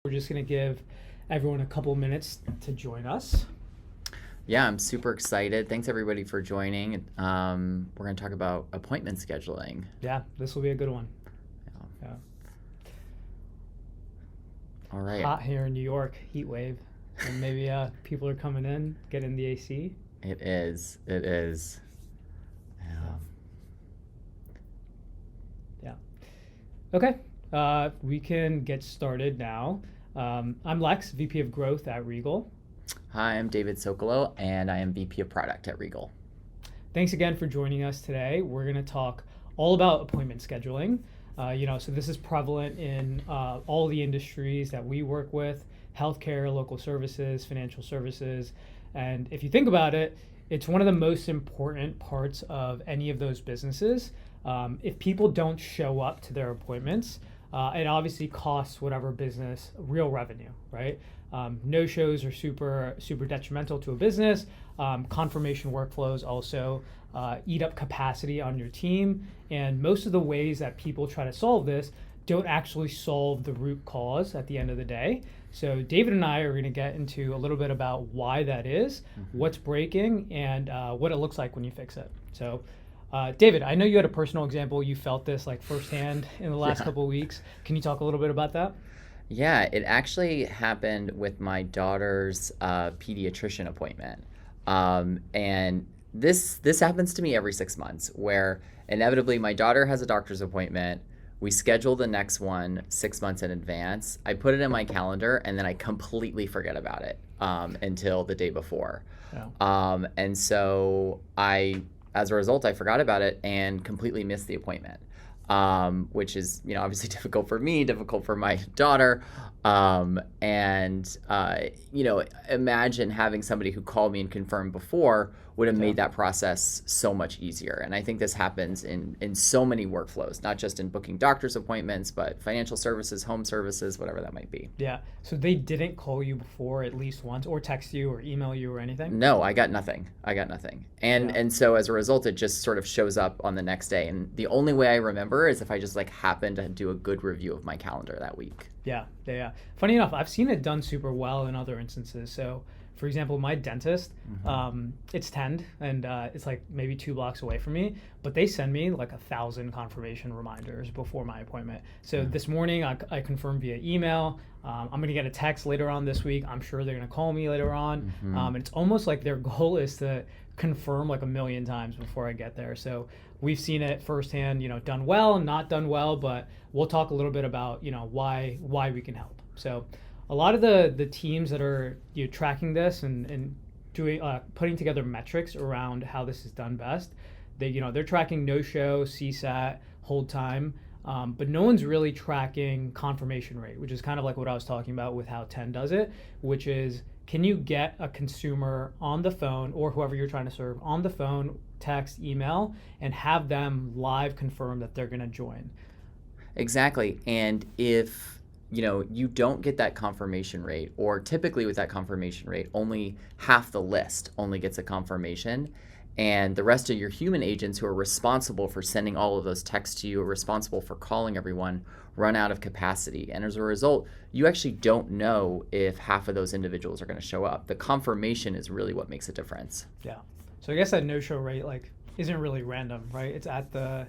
We're just going to give everyone a couple minutes to join us. Yeah, I'm super excited. Thanks everybody for joining. We're going to talk about appointment scheduling. Yeah, this will be a good one. Yeah. Yeah. All right. Hot here in New York, heat wave. And maybe people are coming in, getting the AC. It is. It is. Yeah. Okay, we can get started now. I'm Lex, VP of Growth at Regal. Hi, I'm David Sokol, and I am VP of Product at Regal. Thanks again for joining us today. We're going to talk all about appointment scheduling. So this is prevalent in all the industries that we work with: healthcare, local services, financial services. And if you think about it, it's one of the most important parts of any of those businesses. If people don't show up to their appointments, it obviously costs whatever business real revenue, right? No-shows are super detrimental to a business. Confirmation workflows also eat up capacity on your team. And most of the ways that people try to solve this don't actually solve the root cause at the end of the day. So David and I are going to get into a little bit about why that is, what's breaking, and what it looks like when you fix it. So David, I know you had a personal example. You felt this like firsthand in the last couple of weeks. Can you talk a little bit about that? Yeah, it actually happened with my daughter's pediatrician appointment. And this happens to me every 6 months, where inevitably my daughter has a doctor's appointment. We schedule the next one 6 months in advance. I put it in my calendar, and then I completely forget about it until the day before. Yeah. And so as a result, I forgot about it and completely missed the appointment, which is, obviously difficult for me, difficult for my daughter. Imagine having somebody who called me and confirmed before would have made that process so much easier. And I think this happens in so many workflows, not just in booking doctor's appointments, but financial services, home services, whatever that might be. Yeah. So they didn't call you before at least once, or text you or email you or anything? No, I got nothing. And so as a result, it just sort of shows up on the next day. And the only way I remember is if I just happen to do a good review of my calendar that week. Yeah. Funny enough, I've seen it done super well in other instances. So, for example, my dentist, it's Tend, and it's like maybe 2 blocks away from me, but they send me like 1,000 confirmation reminders before my appointment. So this morning I confirmed via email. I'm going to get a text later on this week. I'm sure they're going to call me later on. And it's almost like their goal is to confirm like 1 million times before I get there. So we've seen it firsthand, done well, not done well, but we'll talk a little bit about, why we can help. So a lot of the teams that are tracking this and doing putting together metrics around how this is done best, they're tracking no-show, CSAT, hold time, but no one's really tracking confirmation rate, which is kind of like what I was talking about with how 10 does it, which is, can you get a consumer on the phone, or whoever you're trying to serve on the phone, text, email, and have them live confirm that they're going to join? Exactly. And if you don't get that confirmation rate, or typically with that confirmation rate, only half the list only gets a confirmation, and the rest of your human agents who are responsible for sending all of those texts to you, are responsible for calling everyone, run out of capacity. And as a result, you actually don't know if half of those individuals are going to show up. The confirmation is really what makes a difference. Yeah. So I guess that no-show rate isn't really random, right? It's at the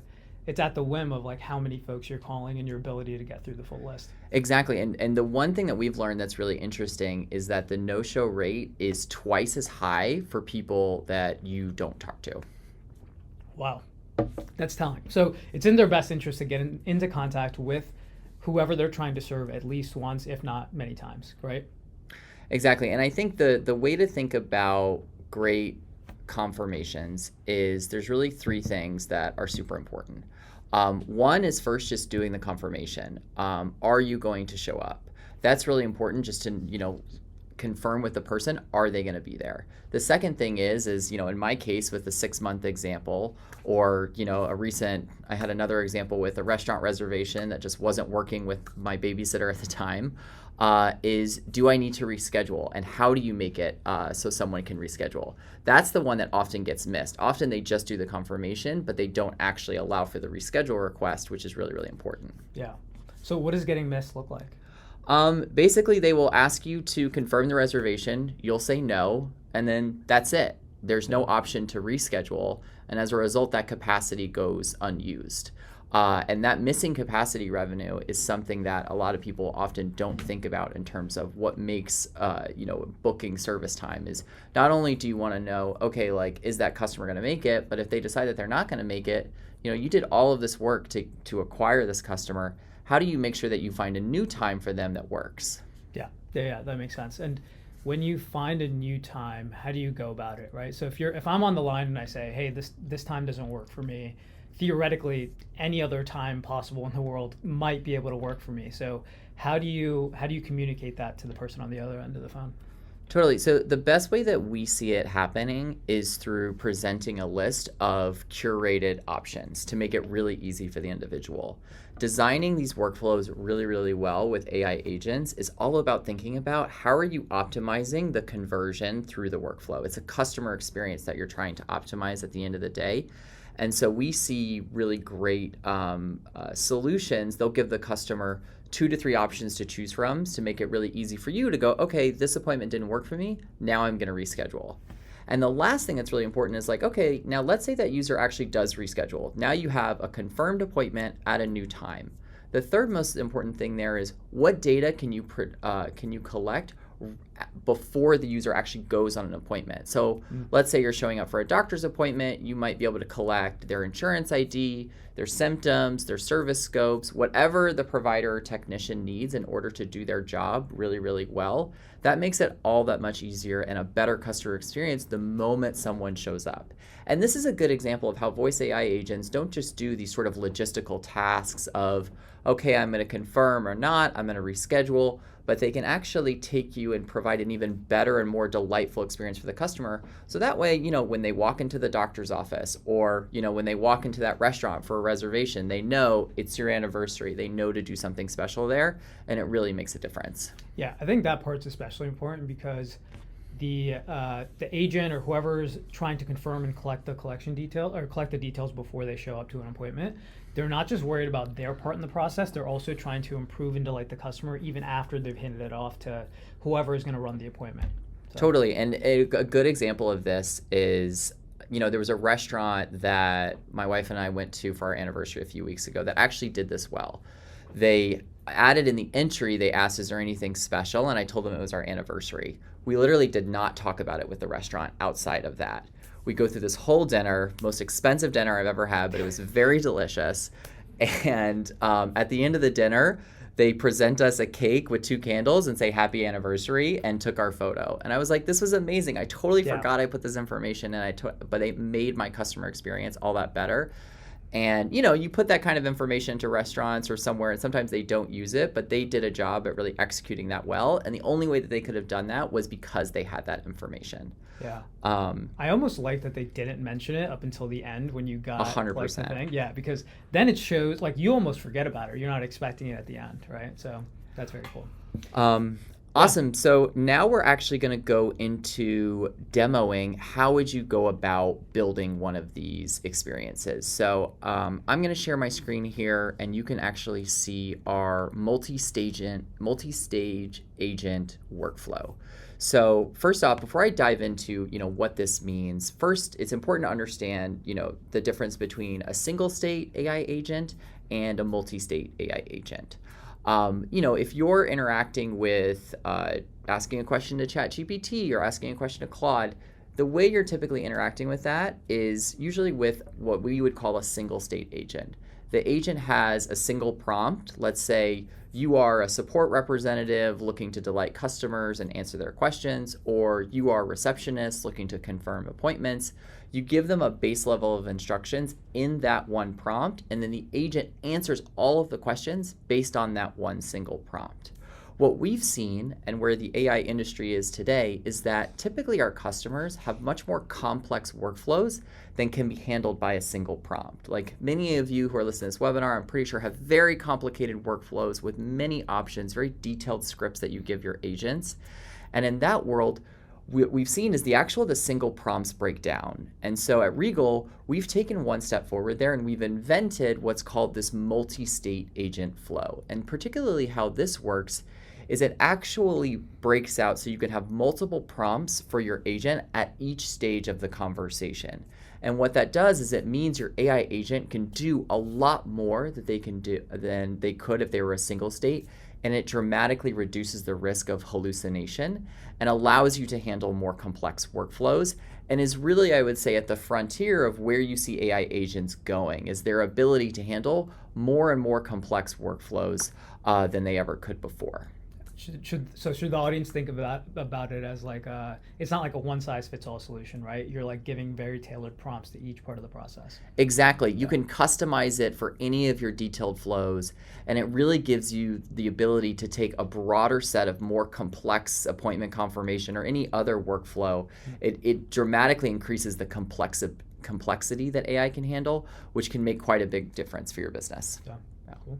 whim of how many folks you're calling and your ability to get through the full list. Exactly. And the one thing that we've learned that's really interesting is that the no-show rate is twice as high for people that you don't talk to. Wow. That's telling. So it's in their best interest to get into contact with whoever they're trying to serve at least once, if not many times, right? Exactly. And I think the way to think about great confirmations is there's really 3 things that are super important. One is first just doing the confirmation. Are you going to show up? That's really important, just to confirm with the person, are they going to be there? The second thing is in my case with the 6-month example, or I had another example with a restaurant reservation that just wasn't working with my babysitter at the time. Is, do I need to reschedule, and how do you make it so someone can reschedule? That's the one that often gets missed. Often they just do the confirmation, but they don't actually allow for the reschedule request, which is really, really important. Yeah. So what does getting missed look like? Basically, they will ask you to confirm the reservation. You'll say no, and then that's it. There's no option to reschedule, and as a result, that capacity goes unused. And that missing capacity revenue is something that a lot of people often don't think about in terms of what makes, booking service time. Is not only do you want to know, okay, like, is that customer going to make it? But if they decide that they're not going to make it, you did all of this work to acquire this customer. How do you make sure that you find a new time for them that works? Yeah, that makes sense. And when you find a new time, how do you go about it, right? So if I'm on the line and I say, hey, this time doesn't work for me, theoretically, any other time possible in the world might be able to work for me. So how do you communicate that to the person on the other end of the phone? Totally. So the best way that we see it happening is through presenting a list of curated options to make it really easy for the individual. Designing these workflows really, really well with AI agents is all about thinking about how are you optimizing the conversion through the workflow. It's a customer experience that you're trying to optimize at the end of the day. And so we see really great solutions. They'll give the customer 2 to 3 options to choose from to make it really easy for you to go, okay, this appointment didn't work for me. Now I'm going to reschedule. And the last thing that's really important is like, okay, now let's say that user actually does reschedule. Now you have a confirmed appointment at a new time. The third most important thing there is what data can you collect before the user actually goes on an appointment. So let's say you're showing up for a doctor's appointment, you might be able to collect their insurance ID, their symptoms, their service scopes, whatever the provider or technician needs in order to do their job really, really well. That makes it all that much easier and a better customer experience the moment someone shows up. And this is a good example of how voice AI agents don't just do these sort of logistical tasks of, okay, I'm going to confirm or not, I'm going to reschedule, but they can actually take you and provide an even better and more delightful experience for the customer. So that way, when they walk into the doctor's office or, when they walk into that restaurant for a reservation, they know it's your anniversary. They know to do something special there, and it really makes a difference. Yeah, I think that part's especially important because the agent or whoever's trying to confirm and collect the details before they show up to an appointment, they're not just worried about their part in the process, they're also trying to improve and delight the customer even after they've handed it off to whoever is going to run the appointment. So. Totally. And a good example of this is, there was a restaurant that my wife and I went to for our anniversary a few weeks ago that actually did this well. They added in the entry, they asked, is there anything special? And I told them it was our anniversary. We literally did not talk about it with the restaurant outside of that. We go through this whole dinner, most expensive dinner I've ever had, but it was very delicious. And at the end of the dinner, they present us a cake with 2 candles and say happy anniversary and took our photo. And I was like, this was amazing. I totally forgot I put this information in, but it made my customer experience all that better. And, you put that kind of information into restaurants or somewhere, and sometimes they don't use it, but they did a job at really executing that well. And the only way that they could have done that was because they had that information. Yeah. I almost like that they didn't mention it up until the end when you got 100%. Like, the thing. Yeah, because then it shows, like, you almost forget about it. You're not expecting it at the end, right? So that's very cool. Awesome. So now we're actually going to go into demoing how would you go about building one of these experiences. So I'm going to share my screen here, and you can actually see our multi-stage agent workflow. So first off, before I dive into what this means, first it's important to understand the difference between a single state AI agent and a multi-state AI agent. If you're interacting with asking a question to ChatGPT or asking a question to Claude, the way you're typically interacting with that is usually with what we would call a single state agent. The agent has a single prompt. Let's say you are a support representative looking to delight customers and answer their questions, or you are a receptionist looking to confirm appointments. You give them a base level of instructions in that one prompt, and then the agent answers all of the questions based on that one single prompt. What we've seen, and where the AI industry is today, is that typically our customers have much more complex workflows than can be handled by a single prompt. Like many of you who are listening to this webinar, I'm pretty sure have very complicated workflows with many options, very detailed scripts that you give your agents. And in that world, what we've seen is the single prompts breakdown. And so at Regal, we've taken one step forward there, and we've invented what's called this multi-state agent flow. And particularly how this works is it actually breaks out so you can have multiple prompts for your agent at each stage of the conversation. And what that does is it means your AI agent can do a lot more that they can do than they could if they were a single state, and it dramatically reduces the risk of hallucination and allows you to handle more complex workflows, and is really, I would say, at the frontier of where you see AI agents going, is their ability to handle more and more complex workflows than they ever could before. Should the audience think about it as like it's not like a one size fits all solution, right? You're like giving very tailored prompts to each part of the process. Exactly. You can customize it for any of your detailed flows, and it really gives you the ability to take a broader set of more complex appointment confirmation or any other workflow. It dramatically increases the complexity that AI can handle, which can make quite a big difference for your business. Yeah. Cool.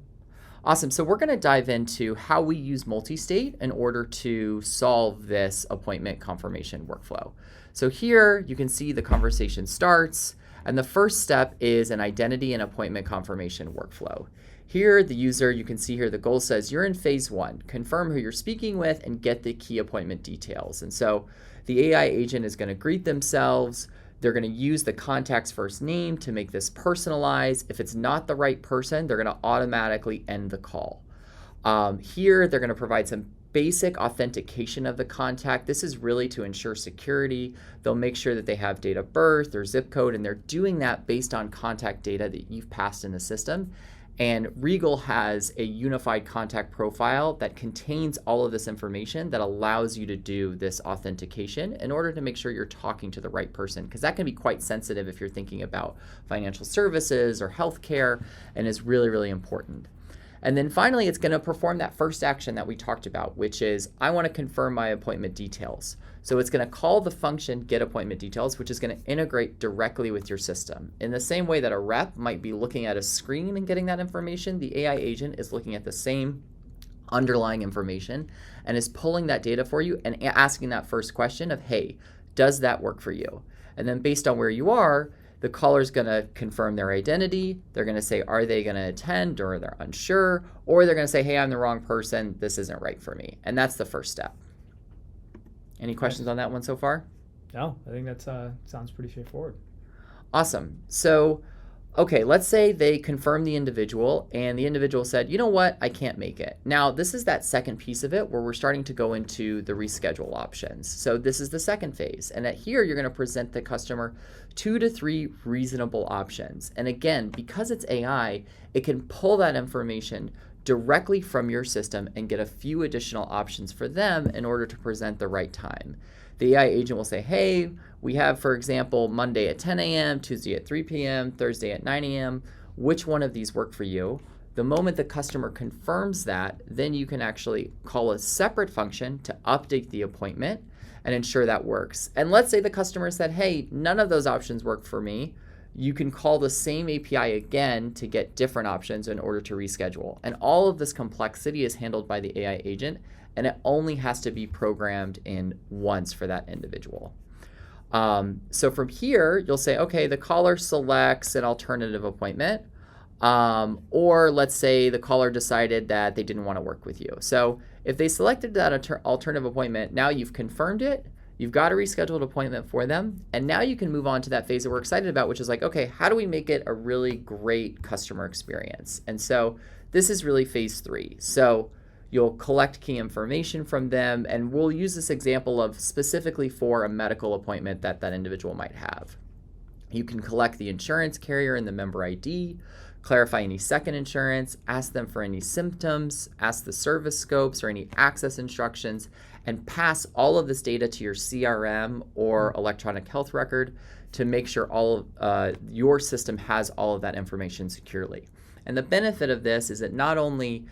Awesome. So we're going to dive into how we use multi-state in order to solve this appointment confirmation workflow. So here you can see the conversation starts, and the first step is an identity and appointment confirmation workflow. Here, the user, you can see here, the goal says you're in phase 1, confirm who you're speaking with and get the key appointment details. And so the AI agent is going to greet themselves. They're going to use the contact's first name to make this personalized. If it's not the right person, they're going to automatically end the call. Here, they're going to provide some basic authentication of the contact. This is really to ensure security. They'll make sure that they have date of birth, their zip code, and they're doing that based on contact data that you've passed in the system. And Regal has a unified contact profile that contains all of this information that allows you to do this authentication in order to make sure you're talking to the right person, because that can be quite sensitive if you're thinking about financial services or healthcare, and is really, really important. And then finally, it's going to perform that first action that we talked about, which is I want to confirm my appointment details. So it's going to call the function get appointment details, which is going to integrate directly with your system. In the same way that a rep might be looking at a screen and getting that information, the AI agent is looking at the same underlying information and is pulling that data for you and asking that first question of, hey, does that work for you? And then based on where you are, the caller's going to confirm their identity. They're going to say, are they going to attend, or they're unsure, or they're going to say, hey, I'm the wrong person. This isn't right for me. And that's the first step. Any questions on that one so far? No, I think that sounds pretty straightforward. Awesome. So, okay, let's say they confirm the individual and the individual said, you know what, I can't make it. Now, this is that second piece of it where we're starting to go into the reschedule options. So this is the second phase. And here you're going to present the customer 2 to 3 reasonable options. And again, because it's AI, it can pull that information directly from your system and get a few additional options for them in order to present the right time. The AI agent will say, hey, we have, for example, Monday at 10 a.m., Tuesday at 3 p.m., Thursday at 9 a.m. Which one of these work for you? The moment the customer confirms that, then you can actually call a separate function to update the appointment and ensure that works. And let's say the customer said, hey, none of those options work for me. You can call the same API again to get different options in order to reschedule. And all of this complexity is handled by the AI agent, and it only has to be programmed in once for that individual. So from here, you'll say, okay, the caller selects an alternative appointment, or let's say the caller decided that they didn't want to work with you. So if they selected that alternative appointment, now you've confirmed it, you've got a rescheduled appointment for them, and now you can move on to that phase that we're excited about, which is like, okay, how do we make it a really great customer experience? And so this is really phase 3. So you'll collect key information from them, and we'll use this example of specifically for a medical appointment that that individual might have. You can collect the insurance carrier and the member ID, clarify any second insurance, ask them for any symptoms, ask the service scopes or any access instructions, and pass all of this data to your CRM or electronic health record to make sure all of your system has all of that information securely. And the benefit of this is it not only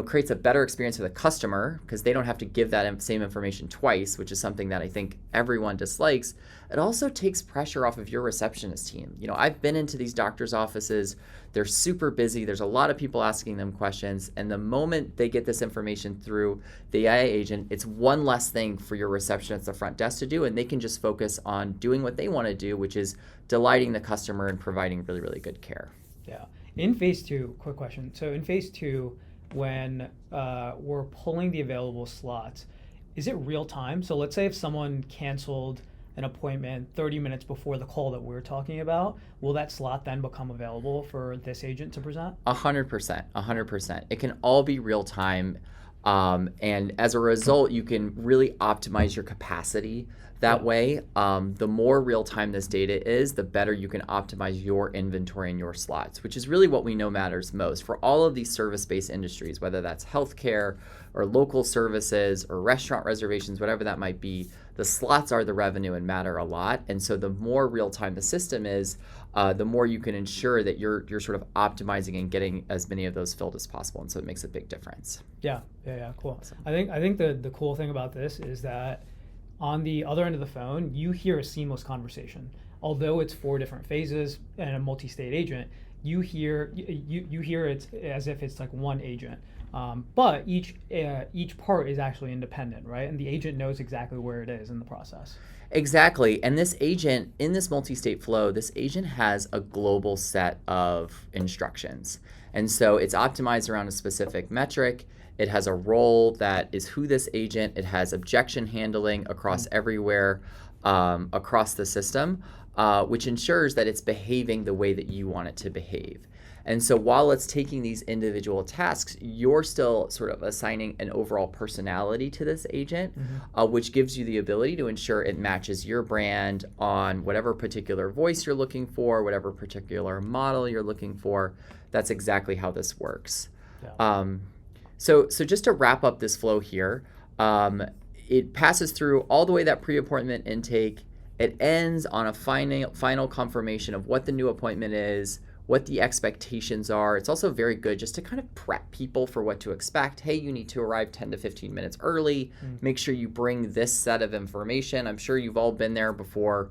creates a better experience for the customer because they don't have to give that same information twice, which is something that I think everyone dislikes. It also takes pressure off of your receptionist team. I've been into these doctors' offices. They're super busy. There's a lot of people asking them questions. And the moment they get this information through the AI agent, it's one less thing for your receptionist at the front desk to do. And they can just focus on doing what they want to do, which is delighting the customer and providing really, really good care. Yeah. In phase 2, quick question. So in phase 2, when we're pulling the available slots, is it real time? So let's say if someone canceled an appointment 30 minutes before the call that we're talking about, will that slot then become available for this agent to present? 100%. It can all be real time. And as a result, you can really optimize your capacity that way. The more real time this data is, the better you can optimize your inventory and your slots, which is really what we know matters most. For all of these service-based industries, whether that's healthcare or local services or restaurant reservations, whatever that might be, the slots are the revenue and matter a lot. And so the more real time the system is, the more you can ensure that you're sort of optimizing and getting as many of those filled as possible. And so it makes a big difference. Yeah, cool. Awesome. I think the cool thing about this is that on the other end of the phone, you hear a seamless conversation. Although it's 4 different phases and a multi-state agent, you hear it as if it's like one agent. But each part is actually independent, right? And the agent knows exactly where it is in the process. Exactly. And this agent, in this multi-state flow, this agent has a global set of instructions. And so it's optimized around a specific metric. It has a role that is who this agent. It has objection handling across everywhere, across the system, which ensures that it's behaving the way that you want it to behave. And so while it's taking these individual tasks, you're still sort of assigning an overall personality to this agent, which gives you the ability to ensure it matches your brand on whatever particular voice you're looking for, whatever particular model you're looking for. That's exactly how this works. Yeah. So just to wrap up this flow here, it passes through all the way that pre-appointment intake. It ends on a final confirmation of what the new appointment is, what the expectations are. It's also very good just to kind of prep people for what to expect. Hey, you need to arrive 10 to 15 minutes early. Make sure you bring this set of information. I'm sure you've all been there before.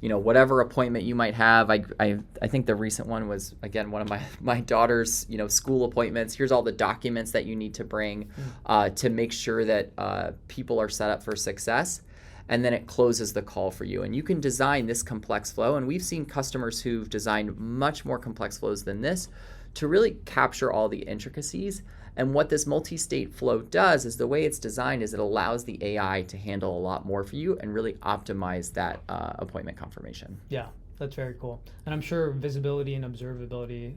Whatever appointment you might have. I think the recent one was, again, one of my daughter's, school appointments. Here's all the documents that you need to bring to make sure that people are set up for success. And then it closes the call for you. And you can design this complex flow. And we've seen customers who've designed much more complex flows than this to really capture all the intricacies. And what this multi-state flow does is the way it's designed is it allows the AI to handle a lot more for you and really optimize that appointment confirmation. Yeah, that's very cool. And I'm sure visibility and observability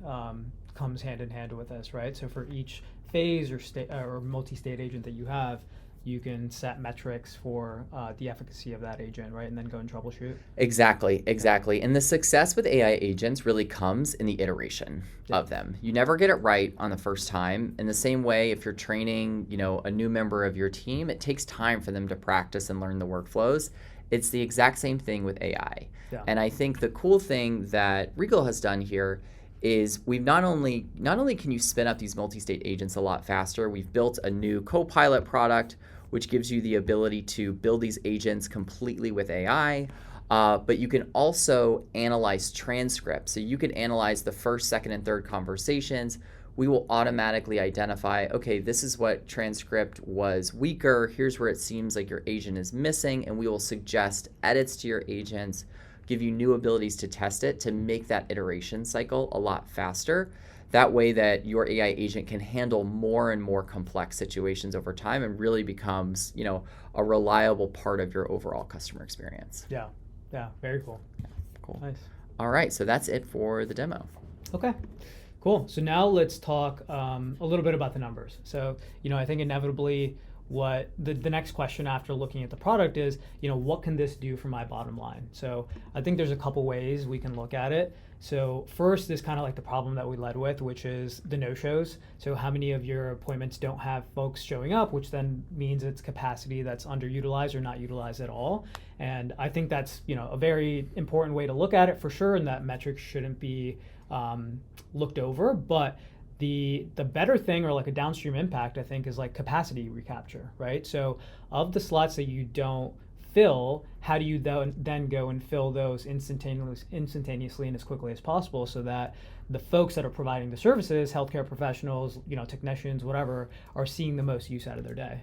comes hand in hand with this, right? So for each phase or multi-state agent that you have, you can set metrics for the efficacy of that agent, right? And then go and troubleshoot. Exactly. And the success with AI agents really comes in the iteration of them. You never get it right on the first time. In the same way, if you're training, a new member of your team, it takes time for them to practice and learn the workflows. It's the exact same thing with AI. Yeah. And I think the cool thing that Regal has done here is we've not only can you spin up these multi-state agents a lot faster, we've built a new co-pilot product which gives you the ability to build these agents completely with AI, but you can also analyze transcripts. So you can analyze the first, second, and third conversations. We will automatically identify, okay, this is what transcript was weaker, here's where it seems like your agent is missing, and we will suggest edits to your agents, give you new abilities to test it to make that iteration cycle a lot faster. That way that your AI agent can handle more and more complex situations over time and really becomes, a reliable part of your overall customer experience. Yeah, very cool. Yeah, cool. Nice. All right, so that's it for the demo. Okay, cool. So now let's talk a little bit about the numbers. So, I think inevitably what the next question after looking at the product is, what can this do for my bottom line? So I think there's a couple ways we can look at it. So first is kind of like the problem that we led with, which is the no-shows. So how many of your appointments don't have folks showing up, which then means it's capacity that's underutilized or not utilized at all. And I think that's, a very important way to look at it for sure, and that metric shouldn't be looked over. But The better thing, or like a downstream impact, I think, is like capacity recapture, right? So of the slots that you don't fill, how do you then go and fill those instantaneously and as quickly as possible, so that the folks that are providing the services, healthcare professionals, technicians, whatever, are seeing the most use out of their day?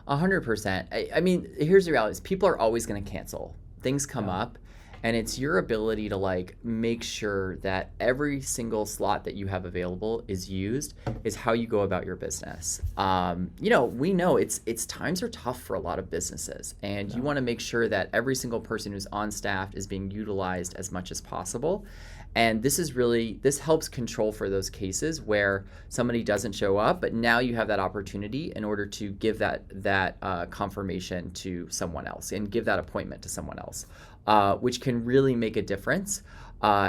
100%. I mean, here's the reality: is people are always going to cancel. Things come up, and it's your ability to like make sure that every single slot that you have available is used, is how you go about your business. We know it's times are tough for a lot of businesses, and you want to make sure that every single person who's on staff is being utilized as much as possible. And this helps control for those cases where somebody doesn't show up, but now you have that opportunity in order to give that confirmation to someone else and give that appointment to someone else, which can really make a difference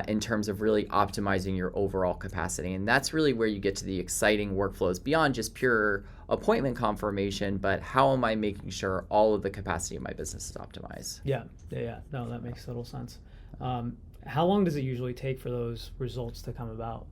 in terms of really optimizing your overall capacity. And that's really where you get to the exciting workflows beyond just pure appointment confirmation, but how am I making sure all of the capacity of my business is optimized? Yeah. No, that makes total sense. How long does it usually take for those results to come about?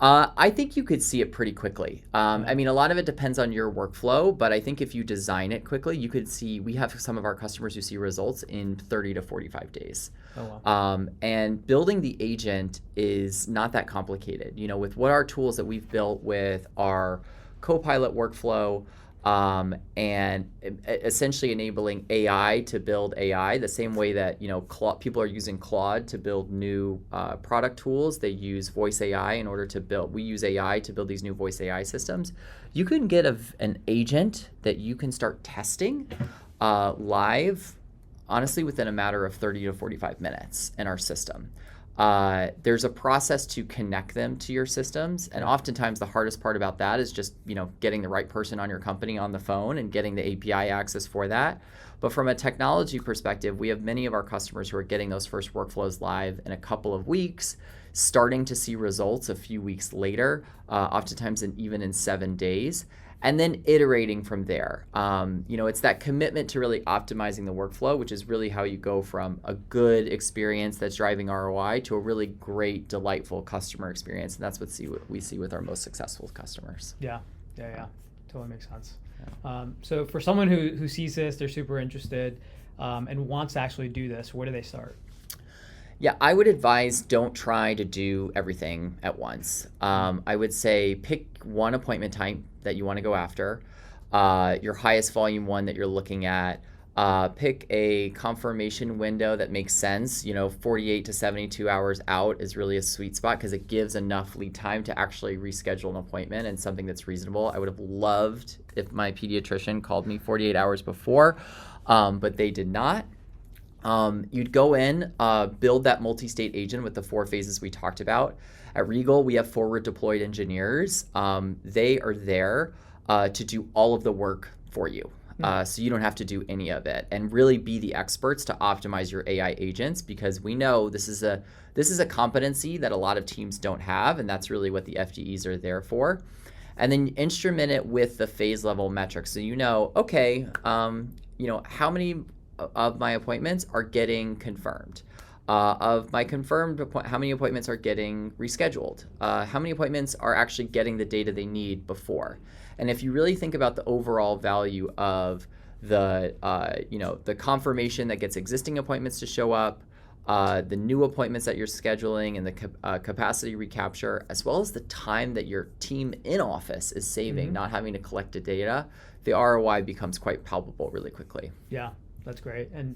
I think you could see it pretty quickly. I mean, a lot of it depends on your workflow, but I think if you design it quickly, you could see, we have some of our customers who see results in 30 to 45 days. Oh, wow. And building the agent is not that complicated. With what our tools that we've built with our Copilot workflow, and essentially enabling AI to build AI the same way that people are using Claude to build new product tools. They use voice AI in order to build. We use AI to build these new voice AI systems. You can get an agent that you can start testing live, honestly, within a matter of 30 to 45 minutes in our system. There's a process to connect them to your systems, and oftentimes the hardest part about that is just getting the right person on your company on the phone and getting the API access for that. But from a technology perspective, we have many of our customers who are getting those first workflows live in a couple of weeks, starting to see results a few weeks later, oftentimes even in 7 days. And then iterating from there. It's that commitment to really optimizing the workflow, which is really how you go from a good experience that's driving ROI to a really great, delightful customer experience. And that's what we see with our most successful customers. Yeah. Totally makes sense. Yeah. So for someone who sees this, they're super interested and wants to actually do this, where do they start? Yeah, I would advise don't try to do everything at once. I would say pick one appointment type that you want to go after, your highest volume one that you're looking at. Pick a confirmation window that makes sense. 48 to 72 hours out is really a sweet spot because it gives enough lead time to actually reschedule an appointment and something that's reasonable. I would have loved if my pediatrician called me 48 hours before, but they did not. You'd go in, build that multi-state agent with the 4 phases we talked about. At Regal, we have forward deployed engineers. They are there to do all of the work for you. So you don't have to do any of it, and really be the experts to optimize your AI agents, because we know this is a competency that a lot of teams don't have, and that's really what the FDEs are there for. And then instrument it with the phase level metrics. So okay, how many of my appointments are getting confirmed? Of my confirmed how many appointments are getting rescheduled? How many appointments are actually getting the data they need before? And if you really think about the overall value of the confirmation that gets existing appointments to show up, the new appointments that you're scheduling, and the capacity recapture, as well as the time that your team in office is saving, not having to collect the data, the ROI becomes quite palpable really quickly. Yeah, that's great. And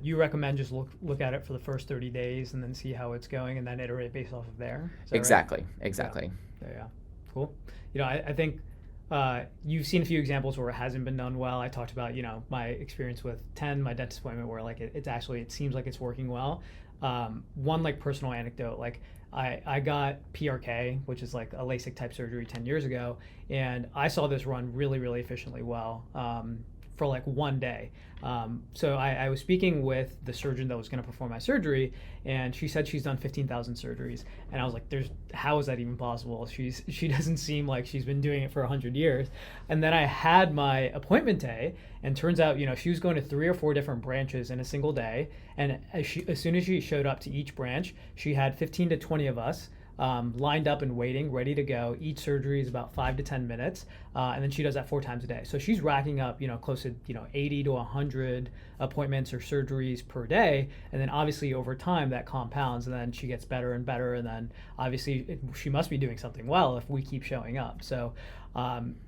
you recommend just look at it for the first 30 days and then see how it's going, and then iterate based off of there? Exactly. Right? Yeah. Cool. I think you've seen a few examples where it hasn't been done well. I talked about my experience with 10, my dentist appointment, where it seems like it's working well. One personal anecdote, I got PRK, which is like a LASIK type surgery 10 years ago, and I saw this run really, really efficiently well for 1 day. So I was speaking with the surgeon that was going to perform my surgery, and she said she's done 15,000 surgeries. And I was like, how is that even possible? She doesn't seem like she's been doing it for 100 years. And then I had my appointment day, and turns out, she was going to 3 or 4 different branches in a single day. And as soon as she showed up to each branch, she had 15 to 20 of us lined up and waiting, ready to go. Each surgery is about 5 to 10 minutes, and then she does that 4 times a day. So she's racking up, close to 80 to 100 appointments or surgeries per day, and then obviously over time that compounds, and then she gets better and better, and then obviously she must be doing something well if we keep showing up. So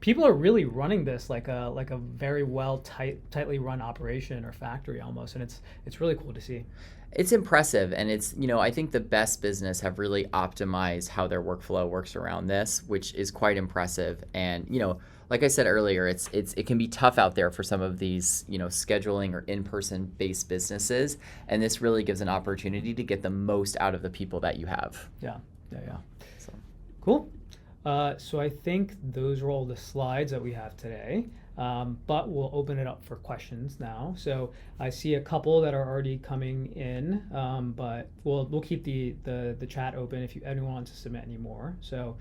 people are really running this like a very tightly run operation or factory almost, and it's really cool to see. It's impressive, and it's, I think the best business have really optimized how their workflow works around this, which is quite impressive. And, like I said earlier, it can be tough out there for some of these, scheduling or in-person based businesses, and this really gives an opportunity to get the most out of the people that you have. Yeah. So. Cool. So I think those are all the slides that we have today. But we'll open it up for questions now. So I see a couple that are already coming in, but we'll keep the chat open if anyone wants to submit any more. So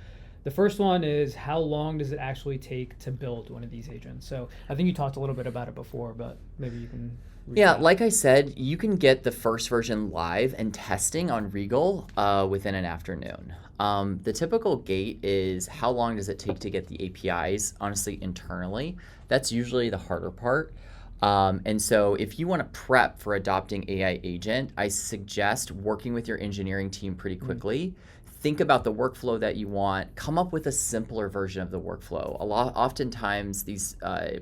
the first one is, how long does it actually take to build one of these agents? So I think you talked a little bit about it before, but maybe you can. Yeah, like I said, you can get the first version live and testing on Regal within an afternoon. The typical gate is, how long does it take to get the APIs, honestly, internally? That's usually the harder part. And so if you want to prep for adopting AI agent, I suggest working with your engineering team pretty quickly. Think about the workflow that you want. Come up with a simpler version of the workflow. Oftentimes these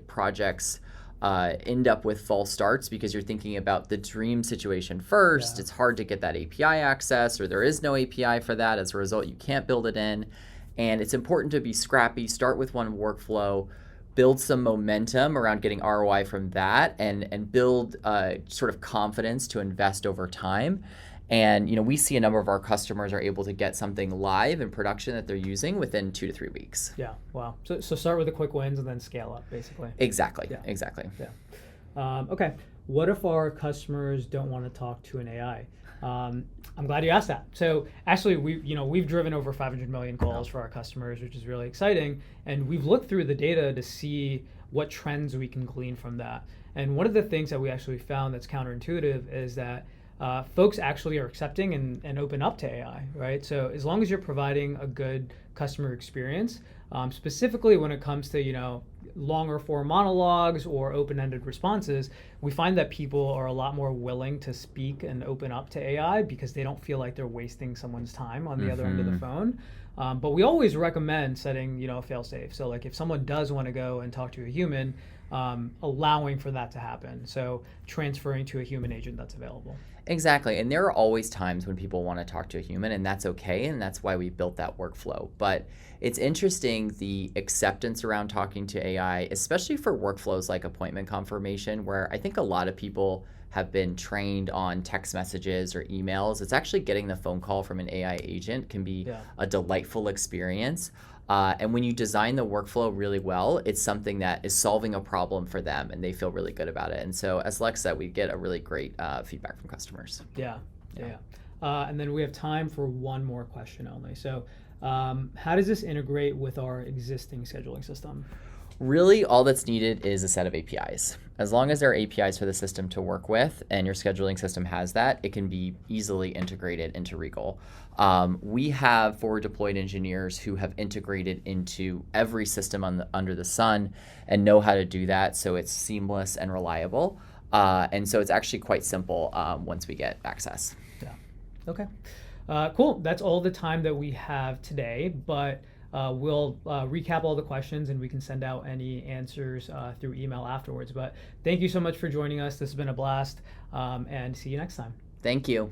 projects end up with false starts because you're thinking about the dream situation first. Yeah. It's hard to get that API access, or there is no API for that. As a result, you can't build it in. And it's important to be scrappy. Start with one workflow, build some momentum around getting ROI from that, and build sort of confidence to invest over time. And we see a number of our customers are able to get something live in production that they're using within 2 to 3 weeks. Yeah, wow. So start with the quick wins and then scale up, basically. Exactly. Yeah. Exactly. Yeah. Okay. What if our customers don't want to talk to an AI? I'm glad you asked that. So actually, we've driven over 500 million calls for our customers, which is really exciting. And we've looked through the data to see what trends we can glean from that. And one of the things that we actually found that's counterintuitive is that folks actually are accepting and open up to AI, right? So as long as you're providing a good customer experience, specifically when it comes to longer form monologues or open-ended responses, we find that people are a lot more willing to speak and open up to AI because they don't feel like they're wasting someone's time on the other end of the phone. But we always recommend setting a fail-safe. So like if someone does want to go and talk to a human, allowing for that to happen. So transferring to a human agent that's available. Exactly. And there are always times when people want to talk to a human, and that's okay. And that's why we built that workflow. But it's interesting, the acceptance around talking to AI, especially for workflows like appointment confirmation, where I think a lot of people have been trained on text messages or emails. It's actually getting the phone call from an AI agent can be a delightful experience. And when you design the workflow really well, it's something that is solving a problem for them, and they feel really good about it. And so, as Lex said, we get a really great feedback from customers. Yeah. And then we have time for one more question only. So how does this integrate with our existing scheduling system? Really, all that's needed is a set of APIs. As long as there are APIs for the system to work with, and your scheduling system has that, it can be easily integrated into Regal. We have forward deployed engineers who have integrated into every system under the sun and know how to do that, so it's seamless and reliable. And so it's actually quite simple once we get access. Yeah. Okay. Cool. That's all the time that we have today, but we'll recap all the questions and we can send out any answers through email afterwards. But thank you so much for joining us. This has been a blast, and see you next time. Thank you.